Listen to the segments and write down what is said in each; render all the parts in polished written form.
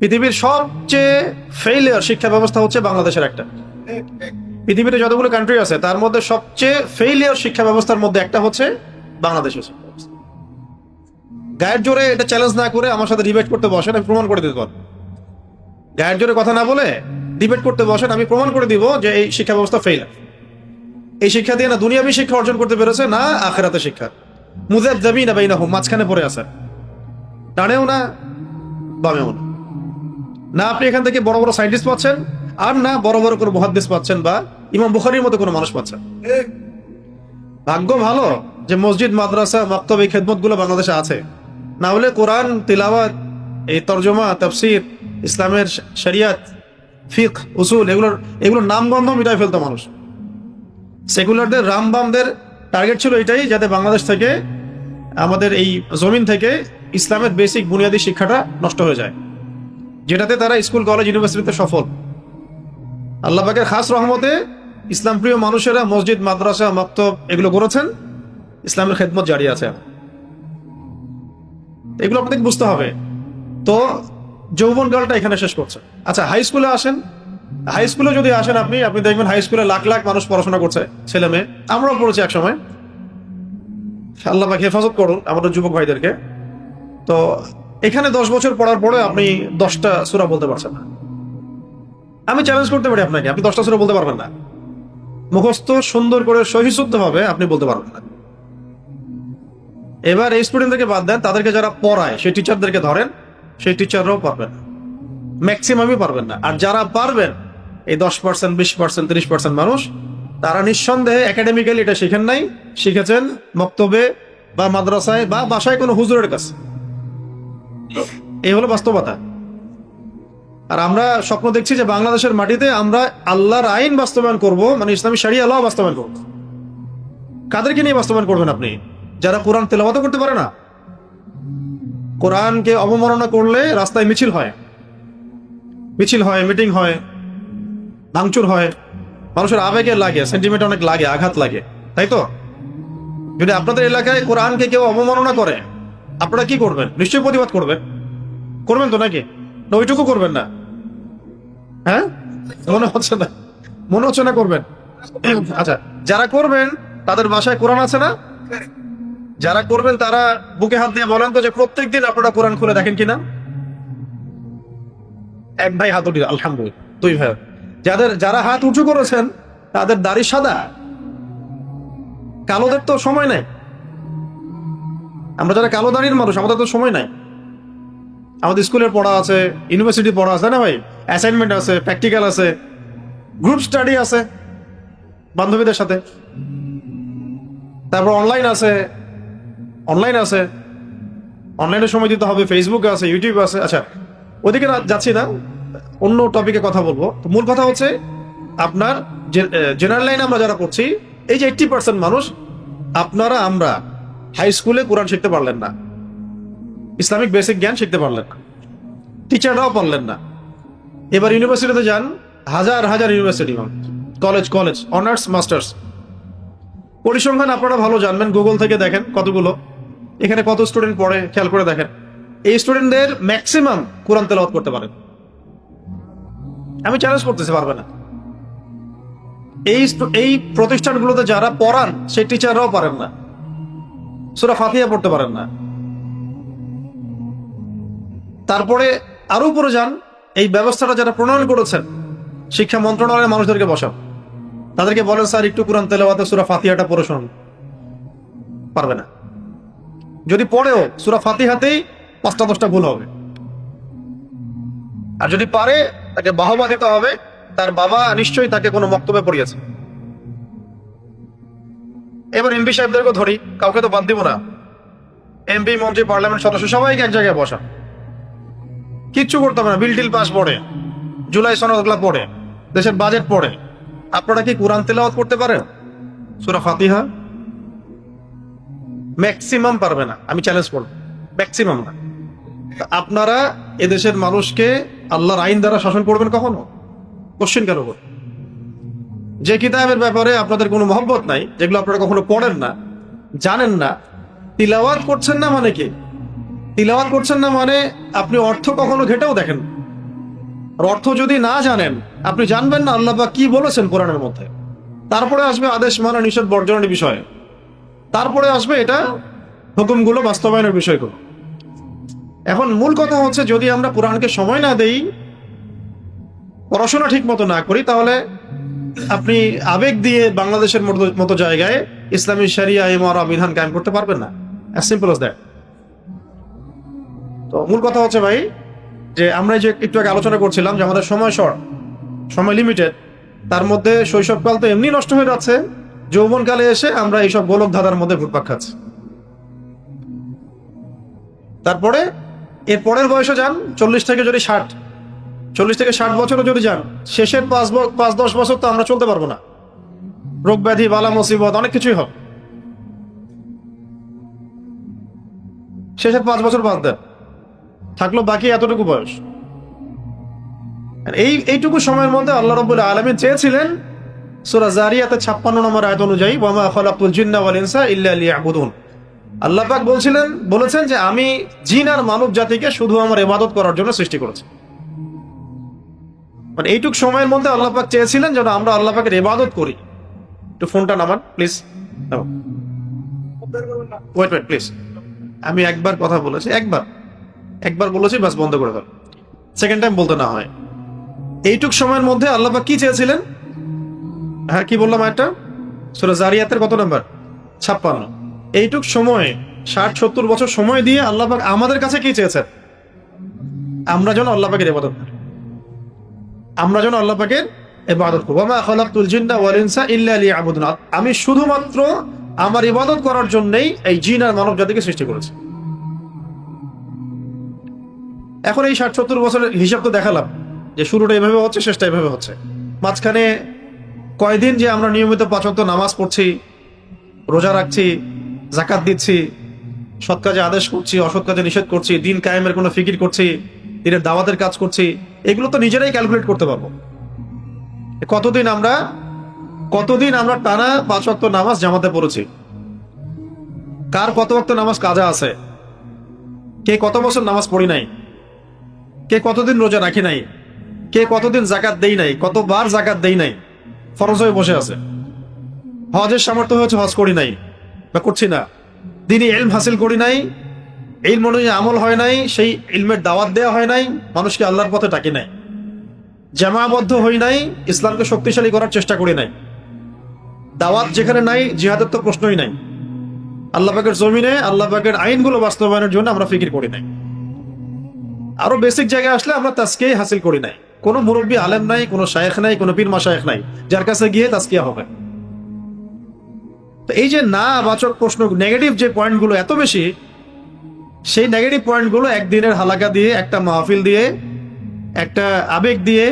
পৃথিবীর সবচেয়ে ফেইলিয়ার শিক্ষা ব্যবস্থা হচ্ছে বাংলাদেশের একটা। পৃথিবীতে যতগুলো কান্ট্রি আছে তার মধ্যে সবচেয়ে ফেইলিয়ার শিক্ষা ব্যবস্থার মধ্যে একটা হচ্ছে বাংলাদেশের শিক্ষা ব্যবস্থা। গায়ের জোরে এটা চ্যালেঞ্জ না করে আমার সাথে ডিবেট করতে বসেন, আমি প্রমাণ করে দিতে পারবো। গায়ের জোরে কথা না বলে ডিবেট করতে বসেন, আমি প্রমাণ করে দিব যে এই শিক্ষা ব্যবস্থা ফেইল। এই শিক্ষা দিয়ে না দুনিয়াবী শিক্ষা অর্জন করতে পেরেছে, না আখিরাতে শিক্ষা। মুযাবযাবিনা বাইনাহুম, মাঝখানে পড়ে আছে, ডানেও না বামেও না। না আপনি এখান থেকে বড় বড় সায়েন্টিস্ট পাচ্ছেন, আর না বড় বড় কোনো মুহাদ্দিস পাচ্ছেন বা ইমাম বুখারীর মতো কোনো মানুষ পাচ্ছেন। ভাগ্য ভালো যে মসজিদ, মাদ্রাসা, মাকতাব, এই খেদমতগুলো বাংলাদেশে আছে। না হলে কোরআন তিলাওয়াত, এই তরজমা, তাফসীর, ইসলামের শরিয়াত, ফিকহ, উসুল, এগুলোর নামগন্ধ মিটাই ফেলতো মানুষ। সেকুলারদের, রামবামদের টার্গেট ছিল এটাই, যাতে বাংলাদেশ থেকে, আমাদের এই জমিন থেকে ইসলামের বেসিক বুনিয়াদী শিক্ষাটা নষ্ট হয়ে যায়, যেটাতে তারা স্কুল, কলেজ, ইউনিভার্সিটিতে সফল। আল্লাহ পাকের খাস রহমতে ইসলাম প্রিয় মানুষেরা মসজিদ, মাদ্রাসা, মাকতাব এগুলো করেছেন, ইসলামের খেদমত জারি আছে। এগুলো আপনাদের বুঝতে হবে। তো যৌবনকালটা এখানে শেষ করছে। আচ্ছা, হাই স্কুলে আসেন। হাই স্কুলে যদি আসেন আপনি দেখবেন হাই স্কুলে লাখ লাখ মানুষ পড়াশোনা করছে, ছেলে মেয়ে। আমরাও পড়েছি এক সময়। আল্লাহ পাক হেফাজত করুন আমাদের যুবক ভাইদেরকে। তো এখানে 10 বছর পড়ার পরে আপনি 10টা সূরা বলতে পারছেন না। আমি চ্যালেঞ্জ করতে পারি আপনাকে, আপনি 10টা সূরা বলতে পারবেন না। মুখস্থ সুন্দর করে সহিশুদ্ধ ভাবে আপনি বলতে পারবেন না। এবার এই স্টুডেন্টদেরকে বাদ দেন, তাদেরকে যারা পড়ায় সেই টিচারদেরকে ধরেন, সেই টিচাররাও পারবেন না, ম্যাক্সিমামই পারবেন না। আর যারা পারবেন, এই 10%, 20%, 30% মানুষ, তারা নিঃসন্দেহে একাডেমিক্যালি এটা শিখেন নাই, শিখেছেন মক্তবে বা মাদ্রাসায় বা বাসায় কোনো হুজুরের কাছে। এই হলো বাস্তবতা। আর আমরা স্বপ্ন দেখছি যে বাংলাদেশের মাটিতে আমরা আল্লাহর আইন বাস্তবায়ন করব, মানে ইসলামী শরিয়া ল বাস্তবায়ন করব। কাদেরকে নিয়ে বাস্তবায়ন করবেন আপনি? যারা কোরআন তেলাওয়াত করতে পারে না। কোরআনকে অবমাননা করলে রাস্তায় মিছিল হয়, মিটিং হয়, ভাঙচুর হয়, মানুষের আবেগে লাগে, সেন্টিমেন্ট অনেক লাগে, আঘাত লাগে, তাই তো? যদি আপনাদের এলাকায় কোরআনকে কেউ অবমাননা করে, আপনারা কি করবেন? নিশ্চয়ই প্রতিবাদ করবেন তো, নাকি? না ওইটুকু করবেন না? হ্যাঁ, মনে হচ্ছে না করবেন। আচ্ছা, যারা করবেন তাদের বাসায় কোরআন আছে না? যারা করবেন তারা বুকে হাত দিয়ে বলেন তো যে প্রত্যেকদিন আপনারা কোরআন খুলে দেখেন কিনা? এক ভাই হাত উঠিয়ে, আলহামদুলিল্লাহ। 2 ভাই। যারা হাত উঁচু করেছেন তাদের দাড়ি সাদা, কালোদের তো সময় নাই। আমরা যারা কালো দাড়ির মানুষ, আমাদের তো সময় নাই। আমাদের স্কুলের পড়া আছে, ইউনিভার্সিটি পড়া আছে, না ভাই? অ্যাসাইনমেন্ট আছে, প্র্যাকটিক্যাল আছে, গ্রুপ স্টাডি আছে বান্ধবীদের সাথে, তারপর অনলাইন আছে, অনলাইনে সময় দিতে হবে, ফেসবুক আছে, ইউটিউব আছে। আচ্ছা, ওদিকে যাচ্ছি না, অন্য টপিকে কথা বলবো। তো মূল কথা হচ্ছে, আপনার জেনারেল লাইনে আমরা যারা পড়ছি, এই যে 80% মানুষ, আমরা হাই স্কুলে কোরআন শিখতে পারলেন না, ইসলামিক বেসিক জ্ঞান শিখতে পারলেন না, টিচাররাও পারলেন না। এবার ইউনিভার্সিটিতে যান, হাজার হাজার ইউনিভার্সিটি, কলেজ, অনার্স, মাস্টার্স। পরিসংখ্যান আপনারা ভালো জানবেন, গুগল থেকে দেখেন কতগুলো, এখানে কত স্টুডেন্ট পড়ে খেয়াল করে দেখেন। এই স্টুডেন্টদের ম্যাক্সিমাম কোরআন তেলাওয়াত করতে পারেন। আমি চ্যালেঞ্জ করতেছি, পারবে না। এই প্রতিষ্ঠানগুলোতে যারা পড়ান সেই টিচাররাও পারেন না, সূরা ফাতিহা পড়তে পারেন না। তারপরে আরো উপরে যান, এই ব্যবস্থাটা যারা প্রণয়ন করেছেন, শিক্ষা মন্ত্রণালয়ের মানুষদেরকে বসান, তাদেরকে বলেন স্যার একটু কোরআন তেলাওয়াতে সূরা ফাতিহাটা পড়ে শুনুন, পারবে না। যদি পড়েও সূরা ফাতিহাতেই 5টা-10টা ভুল হবে। আর যদি পারে, তাকে বাহবা দিতে হবে, তার বাবা নিশ্চয়ই তাকে কোনো মক্তবে পড়িয়েছে। এবার এমপি সাহেবদেরকে ধরি, কাউকে তো বাদ দিব না। এমপি, মন্ত্রী, পার্লামেন্ট সদস্য সবাইকে এক জায়গায় বসা, কিচ্ছু করতে হবে না। বিল পাস পড়ে, জুলাই সনদগুলো পড়ে, দেশের বাজেট পড়ে। আপনারা কি কোরআন তেলাওয়াত করতে পারেন? সূরা ফাতিহা ম্যাক্সিমাম পারবে না, আমি চ্যালেঞ্জ করব, ম্যাক্সিমাম না। আপনারা এদেশের মানুষকে আল্লাহর আইন দ্বারা শাসন করবেন কখনো? কোশ্চেন কেন করবেন? যে কিতাবের ব্যাপারে আপনাদের কোনো মহব্বত নাই, যেগুলো আপনারা কখনো পড়েন না, জানেন না, তিলাওয়াত করছেন না, মানে কি? তিলাওয়াত করছেন না মানে আপনি অর্থ কখনো ঘেটেও দেখেন, আর অর্থ যদি না জানেন, আপনি জানবেন না আল্লাহ পাক কি বলেছেন কোরআনের মধ্যে। তারপরে আসবে আদেশ মানা নিষেধ বর্জনের বিষয়, তারপরে আসবে এটা হুকুমগুলো বাস্তবায়নের বিষয়গুলো। এখন মূল কথা হচ্ছে, যদি আমরা কোরআনকে সময় না দেই, পড়াশোনা ঠিক মতো না করি, তাহলে আপনি আবেগ দিয়ে বাংলাদেশের মতো জায়গায় ইসলামী শরিয়া ইমারা বিধান কায়েম করতে পারবেন না। As simple as that. তো মূল কথা হচ্ছে ভাই, যে আমরা যে একটু আগে আলোচনা করছিলাম যে আমাদের সময় শর্ট, সময় লিমিটেড, তার মধ্যে শৈশবকাল তো এমনি নষ্ট হয়ে যাচ্ছে, যৌবনকালে এসে আমরা এইসব গোলক ধাঁধার মধ্যে ঘুরপাক খাচ্ছি। তারপরে এর পরের বয়সে যান, 40 থেকে 60 বছরও যদি যান, শেষের 5-10 বছর তো আমরা চলতে পারবো না, রোগ ব্যাধি বালা মুসিবত অনেক কিছুই হবে। শেষের 5 বছর বাদ দেন, থাকলো বাকি এতটুকু বয়স। এইটুকু সময়ের মধ্যে আল্লাহ রাব্বুল আলামিন চেয়েছিলেন সূরা জারিয়াতে 56 নম্বর আয়াত অনুযায়ী, ওয়া মা খালাকতুল জিন্না ওয়াল ইনসা ইল্লা লিয়াবুদুন। আল্লাহ পাক বলেছেন যে আমি জিন আর মানব জাতিকে শুধু আমার ইবাদত করার জন্য সৃষ্টি করেছি। মানে এইটুক সময়ের মধ্যে আল্লাহ পাক চেয়েছিলেন যেন আমরা আল্লাহ পাকের ইবাদত করি। একটু ফোনটা নামান প্লিজ, ওয়েট প্লিজ। আমি একবার কথা বলেছি, একবার বলেছি, বাস বন্ধ করে দাও, সেকেন্ড টাইম বলতে না হয়। এইটুক সময়ের মধ্যে আল্লাহ পাক কি চেয়েছিলেন? হ্যাঁ, কি বললাম একটা? সূরা জারিয়াতের কত নাম্বার? 56। এইটুক সময় 60-70 বছর সময় দিয়ে আল্লাহ পাক আমাদের কাছে কি চেয়েছেন? আমরা যেন আল্লাহ পাকের ইবাদত করি, আমরা যেন আল্লাহ পাকের ইবাদত করি। ওয়া মা খালাকতুল জিন্না ওয়াল ইনসা ইল্লা লিয়াবুদুন। আমি শুধুমাত্র আমার ইবাদত করার জন্যই এই জিন আর মানব জাতিকে সৃষ্টি করেছি। এখন এই 60-70 বছরের হিসাব তো দেখালাম যে শুরুটা এভাবে হচ্ছে, শেষটা এভাবে হচ্ছে। মাঝখানে কয়দিন যে আমরা নিয়মিত 5 ওয়াক্ত নামাজ পড়ছি, রোজা রাখছি, যাকাত দিচ্ছি, সৎ কাজে আদেশ করছি, অসৎ কাজে নিষেধ করছি, দিন কায়েমের কোনো ফিকির করছি, দিনের দাওয়াতের কাজ করছি, এগুলো তো নিজেরাই ক্যালকুলেট করতে পারবো। কতদিন আমরা টানা 5 ওয়াক্ত নামাজ জামাতে পড়েছি, কার কত ওয়াক্ত নামাজ কাজা আছে, কে কত বছর নামাজ পড়ি নাই, কে কতদিন রোজা রাখি নাই, কে কতদিন জাকাত দেই নাই, কতবার জাকাত দেই নাই, ফরজ হয়ে বসে আছে, হজের সামর্থ্য হয়েছে হজ করি নাই বা করছি না, দিনই ইলম হাসিল করি নাই, ইলম অনুযায়ী আমল হয় নাই, সেই ইলমের দাওয়াত দেওয়া হয় নাই, মানুষকে আল্লাহর পথে ডাকি নাই, জামাবদ্ধ হই নাই, ইসলামকে শক্তিশালী করার চেষ্টা করি নাই, দাওয়াত যেখানে নাই জিহাদের তো প্রশ্নই নাই, আল্লাহ পাকের জমিনে আল্লাহ পাকের আইনগুলো বাস্তবায়নের জন্য আমরা ফিকির করি নাই, আরো বেসিক জায়গায় আসলে আমরা তাজকিয়া হাসিল করি নাই, কোনো মুরব্বী আলেম নাই, কোনো শায়েখ নাই, কোনো পীর মাশায়েখ নাই যার কাছে গিয়ে তাজকিয়া হবে। তো এই যে না বাচক প্রশ্ন, নেগেটিভ যে পয়েন্টগুলো এত বেশি, সেই নেগেটিভ পয়েন্টগুলো একদিনের হালাকা দিয়ে, একটা মাহফিল দিয়ে, একটা আবেগ দিয়ে,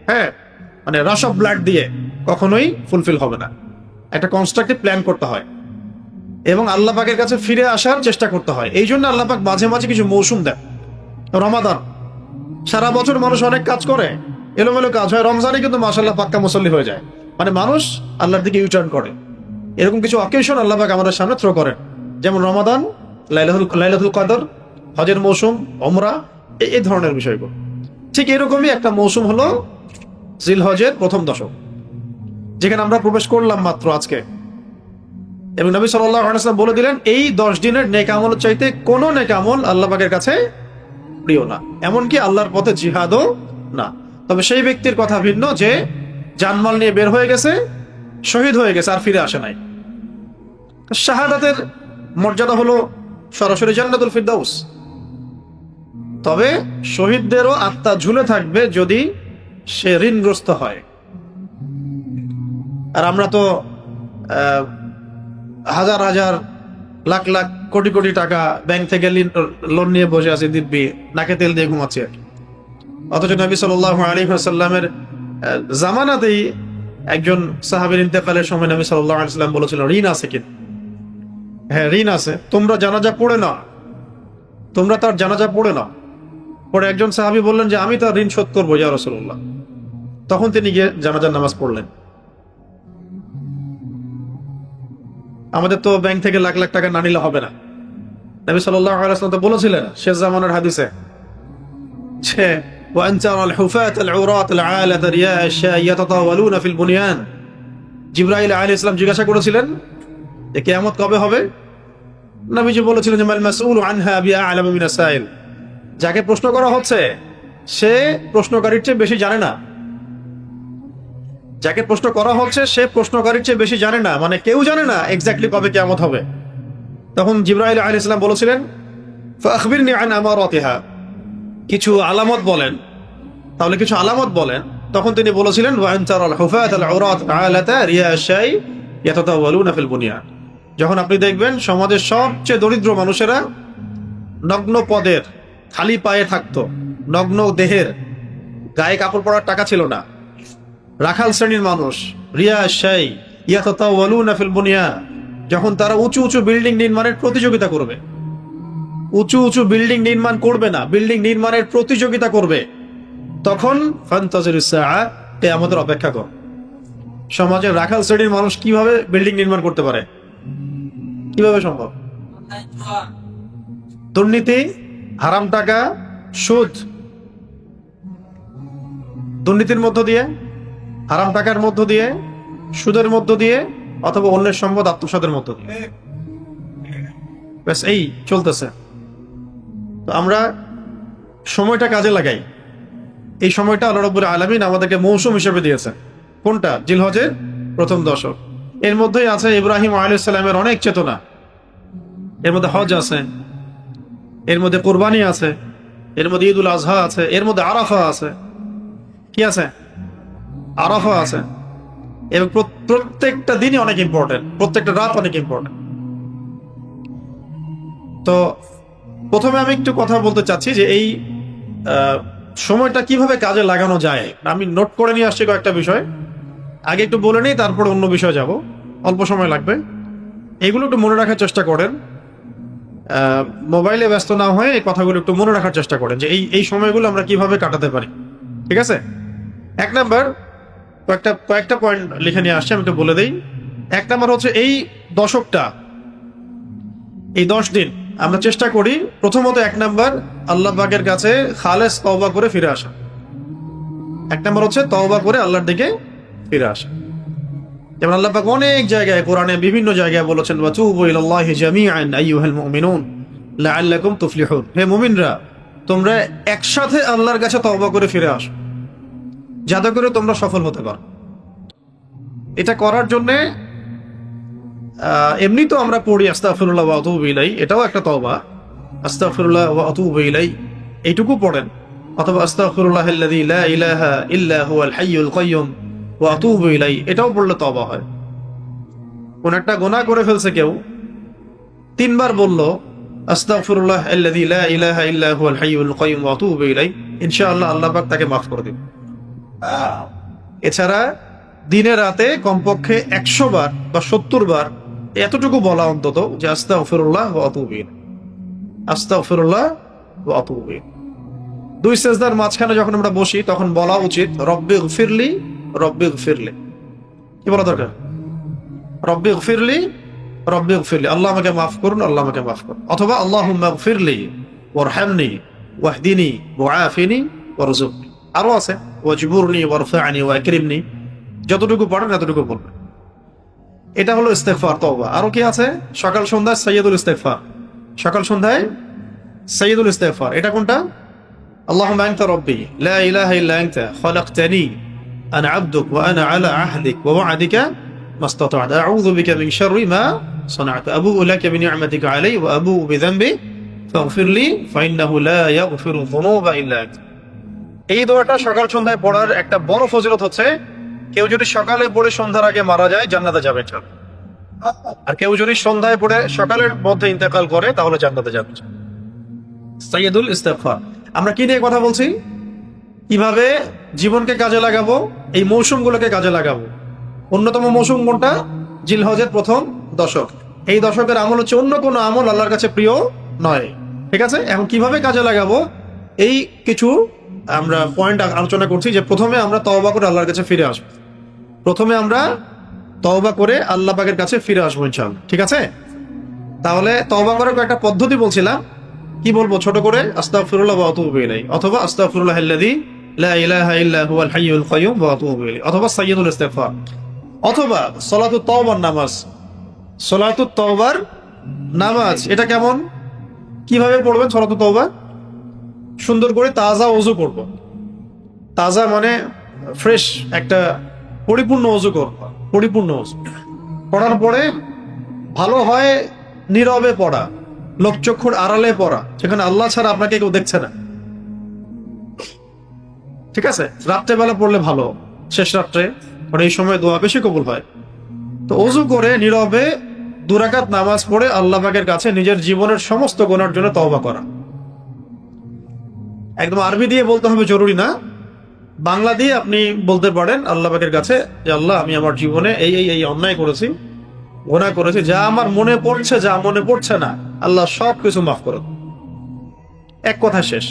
হ্যাঁ মানে রাশ অফ ব্লাড দিয়ে কখনোই ফুলফিল হবে না। একটা কনস্ট্রাকটিভ প্ল্যান করতে হয় এবং আল্লাহ পাকের কাছে ফিরে আসার চেষ্টা করতে হয়। এই জন্য আল্লাহ পাক মাঝে মাঝে কিছু মৌসুম দেন। রমাদান, সারা বছর মানুষ অনেক কাজ করে, এলোমেলো কাজ হয়, রমজানে কিন্তু মাশাআল্লাহ পাক্কা মুসল্লি হয়ে যায়, মানে মানুষ আল্লাহর দিকে ইউটার্ন করে। এরকম কিছু অকেশন আল্লাহ পাক আমাদের সামনে থ্রো করেন, যেমন রমাদান, লাইলাতুল কদর, হজের মৌসুম, ওমরা, এই ধরনের বিষয়গুলো। ঠিক এরকমই একটা মৌসুম হলো জিলহজের প্রথম দশক, যেখানে আমরা প্রবেশ করলাম মাত্র আজকে। এবং নবী সাল্লাল্লাহু আলাইহি ওয়াসাল্লাম বলে দিলেন, এই 10 দিনের নেক আমলের চাইতে কোনো নেক আমল আল্লাহ পাকের কাছে প্রিয় না, এমনকি আল্লাহর পথে জিহাদও না। তবে সেই ব্যক্তির কথা ভিন্ন যে জানমাল নিয়ে বের হয়ে গেছে, শহীদ হয়ে গেছে, আর ফিরে আসে নাই। শাহাদাতের মর্যাদা হলো সরাসরি জান্নাতুল ফিরদাউস। তবে শহীদদেরও আত্মা ঝুলে থাকবে যদি সে ঋণগ্রস্ত হয়। আর আমরা তো হাজার হাজার লাখ লাখ কোটি কোটি টাকা ব্যাংক থেকে লোন নিয়ে বসে আছি দিব্যি, নাকে তেল দিয়ে ঘুমাচ্ছি। অথচ নবী সাল্লাল্লাহু আলাইহি ওয়াসাল্লামের জামানাতেই একজন সাহাবীর ইন্তেকালের সময় নবী সাল্লাল্লাহু আলাইহি ওয়াসাল্লাম বলেছিলেন, ঋণ আছে কি? হ্যাঁ, ঋণ আছে, তোমরা জানাজা পড়ে না, তোমরা তার জানাজা পড়ে না। পরে একজন সাহাবী বললেন যে আমি তার ঋণ শোধ করবো ইয়া রাসূলুল্লাহ। তখন তিনি গিয়ে জানাজার নামাজ পড়লেন। আমাদের তো ব্যাংক থেকে লাখ লাখ টাকা না নিলে হবে না। নবী সাল্লাল্লাহু আলাইহি ওয়াসাল্লাম তো বলেছিলেন শেষ জামানার হাদিসে যে وأن ترى الحفاة العراة العالة رياء الشاء يتطاولون في البنيان। জিবরাইল আলাইহিস সালাম জিজ্ঞাসা করেছিলেন যে কিয়ামত কবে হবে? নবীজি বলেছিলেন যে মাল মাসউলু আনহা বিআ'লামু মিনাস সাইল। যাকে প্রশ্ন করা হচ্ছে সে প্রশ্নকারীর চেয়ে বেশি জানে না। যাকে প্রশ্ন করা হচ্ছে সে প্রশ্নকারীর চেয়ে বেশি জানে না, মানে কেউ জানে না এক্স্যাক্টলি কবে কিয়ামত হবে। তখন জিবরাইল আলাইহিস সালাম বলেছিলেন ফাখবিরনি আন আমারাতিহা, কিছু আলামত বলেন। তাহলে কিছু আলামত বলেন। তখন তিনি বলেছিলেন ওয়া আনতারাল হুফাতাল উরাত আলাতা রিয়া আশ-শাই ইয়াতাতাওয়ালুনা ফিল বুনিয়ান। যখন আপনি দেখবেন সমাজের সবচেয়ে দরিদ্র মানুষেরা নগ্ন পদের, খালি পায়ে থাকতো, নগ্ন দেহের, গায়ে কাপড় পরার টাকা ছিল না, রাখাল শ্রেণীর মানুষ, রিয়া আশ-শাই ইয়াতাতাওয়ালুনা ফিল বুনিয়ান, যখন তারা উঁচু উঁচু বিল্ডিং নির্মাণের প্রতিযোগিতা করবে, উঁচু উঁচু বিল্ডিং নির্মাণ করবে না, বিল্ডিং নির্মাণের প্রতিযোগিতা করবে, তখন ফান্তাজিরুস সাআ, কিয়ামতের অপেক্ষা কর। সমাজের রাখাল শ্রেণীর মানুষ কিভাবে বিল্ডিং নির্মাণ করতে পারে? কিভাবে সম্ভব? দুর্নীতি, হারাম টাকা, সুদ, দুর্নীতির মধ্য দিয়ে, হারাম টাকার মধ্য দিয়ে, সুদের মধ্য দিয়ে, অথবা অন্যের সম্পদ আত্মসাতের মধ্য দিয়ে, ব্যাস এই চলতেছে। তো আমরা সময়টা কাজে লাগাই। এই সময়টা আল্লাহ রাব্বুল আলামিন আমাদেরকে মৌসুম হিসেবে দিয়েছে। কোনটা? জিলহজের প্রথম দশক। এর মধ্যেই আছে ইব্রাহিম আলাইহিস সালামের অনেক চেতনা, এর মধ্যে হজ আছে, এর মধ্যে কুরবানি আছে, এর মধ্যে ঈদুল আজহা আছে, এর মধ্যে আরাফা আছে। কি আছে? আরাফা আছে। এবং প্রত্যেকটা দিনই অনেক ইম্পর্টেন্ট, প্রত্যেকটা রাত অনেক ইম্পর্টেন্ট। তো প্রথমে আমি একটু কথা বলতে চাচ্ছি যে এই সময়টা কিভাবে কাজে লাগানো যায়। আমি নোট করে নিয়ে আসছি কয়েকটা বিষয়, আগে একটু বলে নিই, তারপর অন্য বিষয়ে যাব, অল্প সময় লাগবে। এগুলো একটু মনে রাখার চেষ্টা করেন, মোবাইলে ব্যস্ত না হয়ে এই কথাগুলো একটু মনে রাখার চেষ্টা করেন যে এই সময়গুলো আমরা কিভাবে কাটাতে পারি। ঠিক আছে? এক নাম্বার, কয়েকটা পয়েন্ট লিখে নিয়ে আসছি, আমি একটু বলে দিই। এক নাম্বার হচ্ছে এই দশকটা, এই 10 দিন আমরা চেষ্টা করি প্রথমত, এক নাম্বার আল্লাহ পাকের কাছে খালেস তওবা করে ফিরে আসা। এক নাম্বার হচ্ছে তওবা করে আল্লাহর দিকে ফিরে আসা। যেমন আল্লাহ পাক অনেক জায়গায় কোরআনে বিভিন্ন জায়গায় বলেছেন ওয়াতুবু ইলাল্লাহি জামিআন আইয়ুহাল মুমিনুন লাআল্লাকুম তুফলিহুন। হে মুমিনরা, তোমরা একসাথে আল্লাহর কাছে তওবা করে ফিরে আসো, যাতে করে তোমরা সফল হতে পারো। এটা করার জন্য এমনি তো আমরা পড়ি আস্তাগফিরুল্লাহ ওয়া আতুবু ইলাই, এটাও একটা তওবা। আস্তাগফিরুল্লাহ ওয়া আতুবু ইলাই এইটুকু পড়েন, অথবা আস্তাগফিরুল্লাহাল্লাযী লা ইলাহা ইল্লা হুয়াল হাইয়ুল কাইয়্যুম ওয়া আতুবু ইলাই, এটাও পড়লে তওবা হয়। কোন একটা গুনাহ করে ফেলছে কেউ, 3 বার বলল আস্তাগফিরুল্লাহাল্লাযী লা ইলাহা ইল্লা হুয়াল হাইয়ুল কাইয়্যুম ওয়া আতুবু ইলাই, ইনশাআল্লাহ আল্লাহ পাক তাকে মাফ করে দিবেন। এছাড়া দিনে রাতে কমপক্ষে 100 বার বা 70 বার এতটুকু বলা অন্তত যে আস্তাগফিরুল্লাহ ওয়া আতুবু ইলাইহি, আস্তাগফিরুল্লাহ ওয়া আতুবু ইলাইহি। 2 সিজদার মাঝখানে যখন আমরা বসি তখন বলা উচিত রব্বিগফিরলি রব্বিগফিরলি। কি বলা দরকার? রব্বিগফিরলি রব্বিগফিরলি, আল্লাহ আমাকে মাফ করুন, আল্লাহ আমাকে মাফ করুন। অথবা আল্লাহুম্মা গফিরলি ওয়ারহামনি ওয়াহদিনি ওয়াআফিনি ওয়ারযুকনি। আরো আছে ওয়াজবুরনি ওয়ারফা'নি ওয়াকরিমনি। যতটুকু পড়েন এতটুকু বলবেন। এটা হলো ইস্তেগফার, তওবা। আরো কি আছে? সকাল সন্ধ্যায় সাইয়্যিদুল ইস্তেগফার, সকাল সন্ধ্যায় সাইয়্যিদুল ইস্তেগফার। এটা কোনটা? আল্লাহুম্মা আনতা রাব্বি লা ইলাহা ইল্লা আনতা খালাকতানি আনা আবদুক ওয়া আনা আলা আহদিক ওয়া ওয়া'দিকা মাস্তাতা'তু আউযু বিকা মিন শাররি মা সানা'তু আবু'ু লাকা বিনি'মাতিকা আলাইয়া ওয়া আবু'ু বিযানবি ফাগফিরলি ফাইন্নাহু লা ইয়াগফিরু যুনুবা ইল্লা আনতা। এই দোয়াটা সকাল সন্ধ্যায় পড়ার একটা বড় ফজিলত হচ্ছে, কেউ যদি সকালে পড়ে সন্ধ্যার আগে মারা যায় জান্নাতে যাবে, আর কেউ যদি সন্ধ্যায় পড়ে সকালের মধ্যে ইন্তেকাল করে তাহলে জান্নাতে যাবে। সাইয়্যিদুল ইস্তেগফার। আমরা কি নিয়ে কথা বলছি? কিভাবে জীবনকে কাজে লাগাবো, এই মৌসুমগুলোকে কাজে লাগাবো। অন্যতম মৌসুম কোনটা? জিলহজের প্রথম দশক। এই দশকের আমল হচ্ছে অন্য কোনো আমল আল্লাহর কাছে প্রিয় নয়। ঠিক আছে? এখন কিভাবে কাজে লাগাবো এই কিছু আমরা পয়েন্ট আলোচনা করছি। যে প্রথমে আমরা তওবা করে আল্লাহর কাছে ফিরে আসবো, প্রথমে আমরা তওবা করে আল্লাহ পাকের কাছে ফিরে আসবো ইনশাআল্লাহ। ঠিক আছে? তাহলে তওবা করার একটা পদ্ধতি বলছিলাম, কি বলবো ছোট করে? আস্তাগফিরুল্লাহ ওয়া আতুবু ইলাইহি, অথবা আস্তাগফিরুল্লাহাল্লাযী লা ইলাহা ইল্লা হুয়াল হাইয়ুল কাইয়্যুম ওয়া আতুবু ইলাইহি, অথবা সাইয়্যিদুল ইস্তিগফার, অথবা সলাতুত তাওবার নামাজ। সলাতুত তাওবার নামাজ এটা কেমন? কিভাবে পড়বেন সলাতুত তাওবা? সুন্দর করে তাজা ওযু করব। তাজা মানে ফ্রেশ, একটা পরিপূর্ণ ওযু করব, পরিপূর্ণ ওযু করার পরে ভালো হয় নীরবে পড়া, লোকচক্ষুর আড়ালে পড়া, যেখানে আল্লাহ ছাড়া আপনাকে কেউ দেখছে না। ঠিক আছে? রাত্রেবেলা পড়লে ভালো, শেষ রাত্রে, কারণ এই সময় দোয়া বেশি কবুল হয়। তো ওযু করে নীরবে 2 রাকাত নামাজ পড়ে আল্লাহ পাকের কাছে নিজের জীবনের সমস্ত গুনার জন্য তওবা করা। একদম আরবি দিয়ে বলতে হবে জরুরি না, বাংলা দিয়ে আপনি বলতে পারেন আল্লাহ পাকের কাছে যে আল্লাহ আমি আমার জীবনে এই অন্যায় করেছি, গুনাহ করেছি, যা আমার মনে পড়ছে, যা মনে পড়ছে না, আল্লাহ সব কিছু মাফ করে দাও। এক কথা শেষ।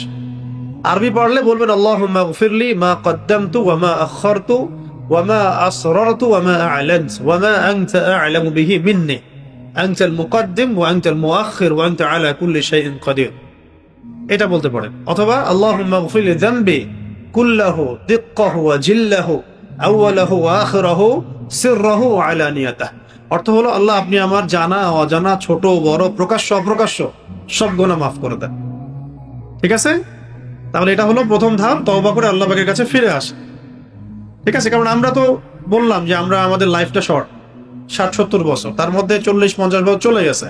আরবি পড়লে বলবেন আল্লাহুম্মা গফিরলি মা কদ্দামতু ওয়া মা আখখারতু ওয়া মা আসরারতু ওয়া মা আ'লানতু ওয়া মা আনতা আ'লামু বিহি মিন্নি আনতাল মুকদ্দিম ওয়া আনতাল মুআখির ওয়া আনতা আলা কুল্লি শাইইন কাদির। এটা বলতে পারেন। অথবা আল্লাহুম্মা গফিরলি যামবি কুল্লাহু দিক্কাহু ওয়া জিল্লাহু আউওয়ালাহু ওয়া আখিরাহু সিররাহু ওয়া আলানিয়াতাহু। অর্থ হলো আল্লাহ আপনি আমার জানা অজানা, ছোট বড়, প্রকাশ্য অপ্রকাশ্য সব গুনাহ মাফ করে দেন। ঠিক আছে? তাহলে এটা হলো প্রথম ধাপ, তওবা করে আল্লাহ পাকের কাছে ফিরে আসা। ঠিক আছে? কারণ আমরা তো বললাম যে আমরা আমাদের লাইফটা শর্ট, 60-70 বছর, তার মধ্যে 40-50 বছর চলে গেছে।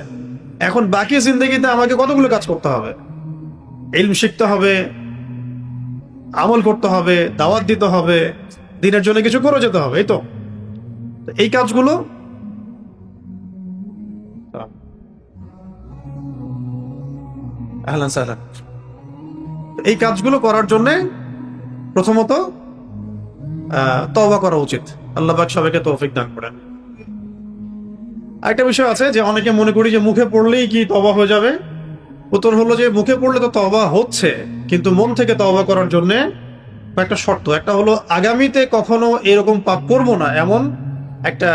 এখন বাকি জিন্দেগিতে আমাকে কতগুলো কাজ করতে হবে? ইলম শিখতে হবে, আমল করতে হবে, দাওয়াত দিতে হবে, দিনের জন্য কিছু করে যেতে হবে, এই তো। এই কাজগুলো আহলান সাহলান, এই কাজগুলো করার জন্য প্রথমত তওবা করা উচিত। আল্লাহ পাক সবাইকে তৌফিক দান করেন। আরেকটা বিষয় আছে যে অনেকে মনে করি যে মুখে পড়লেই কি তওবা হয়ে যাবে। উত্তর হলো যে মুখে পড়লে তো তওবা হচ্ছে, কিন্তু মন থেকে তওবা করার জন্য একটা শর্ত। একটা হলো আগামীতে কখনো এরকম পাপ করব না, এমন একটা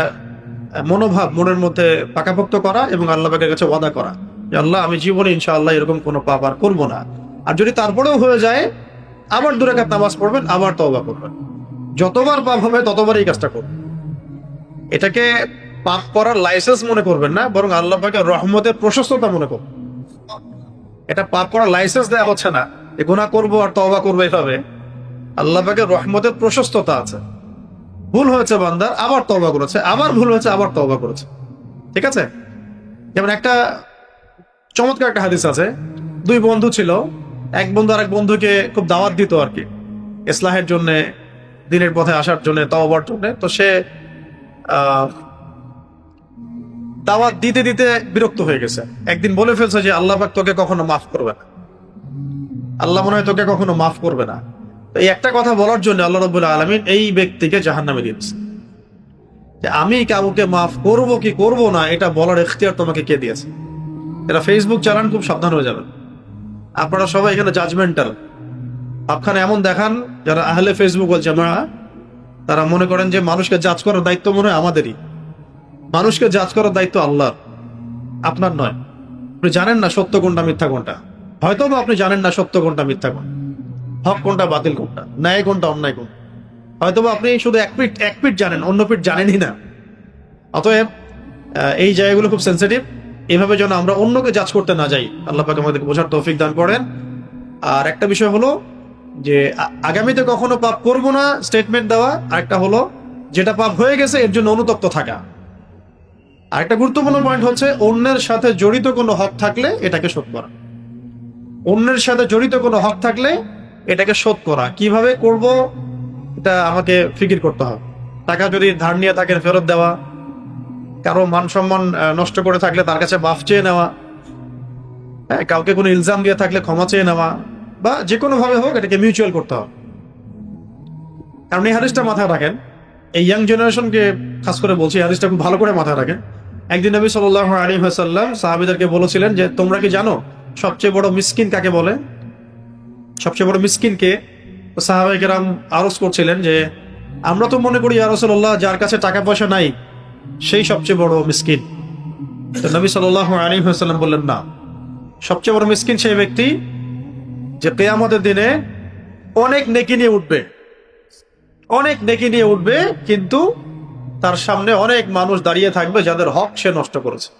মনোভাব মনের মধ্যে পাকাপোক্ত করা এবং আল্লাহ পাকের কাছে ওয়াদা করা যে আল্লাহ আমি জীবনে ইনশাআল্লাহ এরকম কোনো পাপ আর করবো না। আর যদি তারপরেও হয়ে যায়, আবার 2 রাকাত নামাজ পড়বেন, আবার তওবা করবেন। যতবার পাপ হবে ততবার এই কাজটা করবেন। এটাকে পাপ করার লাইসেন্স মনে করবেন না, বরং আল্লাহ পাকের রহমতের প্রশস্ততা মনে করবেন। এটা পাপ করার লাইসেন্স দেওয়া হচ্ছে না, যে গুনাহ করবো আর তওবা করবো এভাবে। আল্লাহ পাকের রহমতের প্রশস্ততা আছে। ভুল হয়েছে বান্দার, আবার তওবা করেছে, আবার ভুল হয়েছে, আবার তওবা করেছে। ঠিক আছে? যেমন একটা চমৎকার একটা হাদিস আছে, 2 বন্ধু ছিল, এক বন্ধু আরেক বন্ধুকে খুব দাওয়াত দিত আর কি, ইসলাহের জন্য, দিনের পথে আসার জন্য, তওবার জন্য। তো সে দাওয়াত দিতে দিতে বিরক্ত হয়ে গেছে। একদিন বলে ফেলছে যে আল্লাহ পাক তোকে কখনো মাফ করবে না, আল্লাহ মনে হয় তোকে কখনো মাফ করবে না। তো এই একটা কথা বলার জন্য আল্লাহ রাব্বুল আলামিন এই ব্যক্তিকে জাহান্নামে দিয়েছে। যে আমি কাউকে মাফ করব কি করব না, এটা বলার ইখতিয়ার তোমাকে কে দিয়েছে? এটা ফেসবুক চালান, খুব সাবধান হয়ে যাবেন। আপনারা সবাই এখানে জাজমেন্টাল, আপনারা এমন দেখান যারা আহলে ফেসবুক ওয়াল জামাআহ, তারা মনে করেন যে মানুষকে জাজ করার দায়িত্ব মনে হয় আমাদেরই। মানুষকে জাজ করার দায়িত্ব আল্লাহর, আপনার নয়। আপনি জানেন না সত্য কোনটা মিথ্যা কোনটা, হয়তো বা আপনি জানেন না সত্য কোনটা মিথ্যা কোনটা, হক কোনটা বাতিল কোনটা, ন্যায় কোনটা অন্যায় কোনটা। হয়তো বা আপনি শুধু এক পিঠ জানেন, অন্য পিঠ জানেনই না। অতএব এই জায়গাগুলো খুব সেন্সিটিভ। এভাবে যেন আমরা অন্যকে জাজ করতে না যাই, আল্লাহ পাক আমাদেরকে বোঝার তৌফিক দান করেন। আর একটা বিষয় হলো যে আগামীতে কখনো পাপ করব না স্টেটমেন্ট দেওয়া, আরেকটা হলো যেটা পাপ হয়ে গেছে এর জন্য অনুতপ্ত থাকা। আরেকটা গুরুত্বপূর্ণ পয়েন্ট হচ্ছে অন্যের সাথে জড়িত কোনো হক থাকলে এটাকে শোধ করা। অন্যের সাথে জড়িত কোনো হক থাকলে এটাকে শোধ করা। কিভাবে করব এটা আমাকে ফিকির করতে হবে। টাকা যদি ধার নিয়ে থাকেন ফেরত দেওয়া, কারো মান সম্মান নষ্ট করে থাকলে তার কাছে মাফ চেয়ে নেওয়া, হ্যাঁ, কাউকে কোনো ইলজাম দিয়ে থাকলে ক্ষমা চেয়ে নেওয়া, বা যে কোনো ভাবে হোক এটাকে মিউচুয়াল করতে হবে। কারণ এই হাদিসটা মাথায় রাখেন, এই ইয়াং জেনারেশনকে খাস করে বলছি, এই হাদিসটা খুব ভালো করে মাথায় রাখেন। একদিন নবী সাল্লাল্লাহু আলাইহি ওয়াসাল্লাম সাহাবীদেরকে বলেছিলেন যে তোমরা কি জানো সবচেয়ে বড় মিসকিন কাকে বলে? সবচেয়ে বড় মিসকিনকে? সাহাবায়ে কেরাম আরজ করছিলেন যে আমরা তো মনে করি ইয়া রাসূলুল্লাহ যার কাছে টাকা পয়সা নাই সেই সবচেয়ে বড় মিসকিন। তো নবী সাল্লাল্লাহু আলাইহি ওয়াসাল্লাম বললেন না, সবচেয়ে বড় মিসকিন সেই ব্যক্তি যে কিয়ামতের দিনে অনেক নেকি নিয়ে উঠবে, অনেক নেকি নিয়ে উঠবে, কিন্তু তার সামনে অনেক মানুষ দাঁড়িয়ে থাকবে যাদের হক সে নষ্ট করেছে।